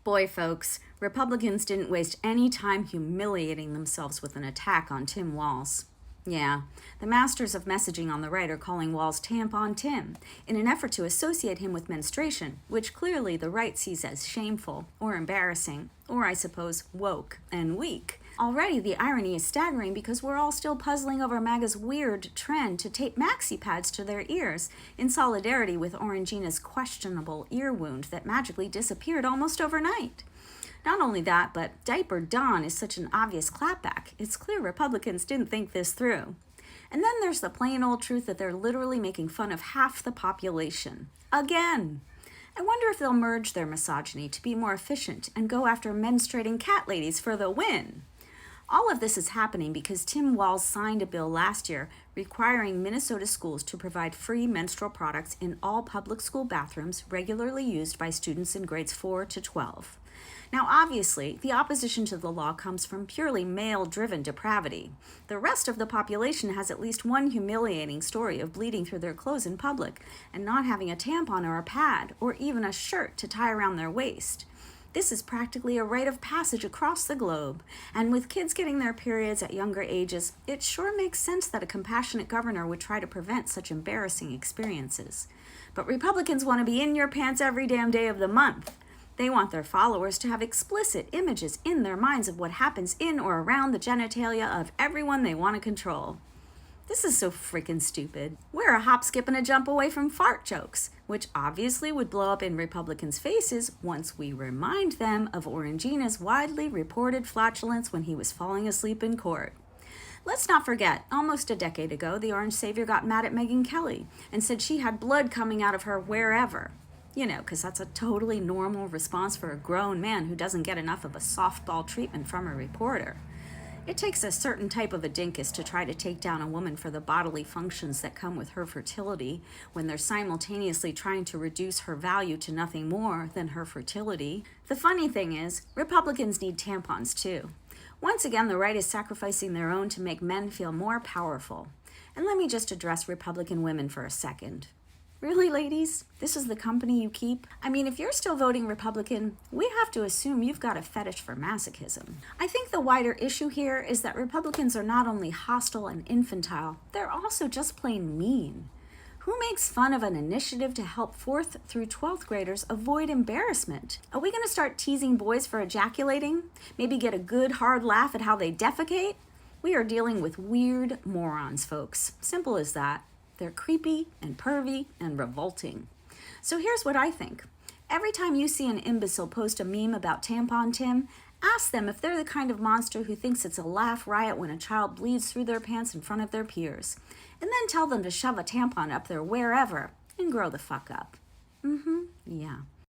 Boy, folks, Republicans didn't waste any time humiliating themselves with an attack on Tim Walz. Yeah, the masters of messaging on the right are calling Walz Tampon Tim in an effort to associate him with menstruation, which clearly the right sees as shameful or embarrassing, or I suppose woke and weak. Already the irony is staggering because we're all still puzzling over MAGA's weird trend to tape maxi pads to their ears in solidarity with Orangina's questionable ear wound that magically disappeared almost overnight. Not only that, but Diaper Dawn is such an obvious clapback. It's clear Republicans didn't think this through. And then there's the plain old truth that they're literally making fun of half the population. Again! I wonder if they'll merge their misogyny to be more efficient and go after menstruating cat ladies for the win. All of this is happening because Tim Walz signed a bill last year requiring Minnesota schools to provide free menstrual products in all public school bathrooms regularly used by students in grades 4 to 12. Now, obviously, the opposition to the law comes from purely male-driven depravity. The rest of the population has at least one humiliating story of bleeding through their clothes in public and not having a tampon or a pad or even a shirt to tie around their waist. This is practically a rite of passage across the globe, and with kids getting their periods at younger ages, it sure makes sense that a compassionate governor would try to prevent such embarrassing experiences. But Republicans want to be in your pants every damn day of the month. They want their followers to have explicit images in their minds of what happens in or around the genitalia of everyone they want to control. This is so freaking stupid. We're a hop, skip, and a jump away from fart jokes, which obviously would blow up in Republicans' faces once we remind them of Orangina's widely reported flatulence when he was falling asleep in court. Let's not forget, almost a decade ago, the Orange Savior got mad at Megyn Kelly and said she had blood coming out of her wherever. You know, because that's a totally normal response for a grown man who doesn't get enough of a softball treatment from a reporter. It takes a certain type of a dinkus to try to take down a woman for the bodily functions that come with her fertility when they're simultaneously trying to reduce her value to nothing more than her fertility. The funny thing is, Republicans need tampons too. Once again, the right is sacrificing their own to make men feel more powerful. And let me just address Republican women for a second. Really, ladies? This is the company you keep? I mean, if you're still voting Republican, we have to assume you've got a fetish for masochism. I think the wider issue here is that Republicans are not only hostile and infantile, they're also just plain mean. Who makes fun of an initiative to help 4th through 12th graders avoid embarrassment? Are we going to start teasing boys for ejaculating? Maybe get a good hard laugh at how they defecate? We are dealing with weird morons, folks. Simple as that. They're creepy and pervy and revolting. So here's what I think. Every time you see an imbecile post a meme about Tampon Tim, ask them if they're the kind of monster who thinks it's a laugh riot when a child bleeds through their pants in front of their peers. And then tell them to shove a tampon up their wherever and grow the fuck up. Yeah.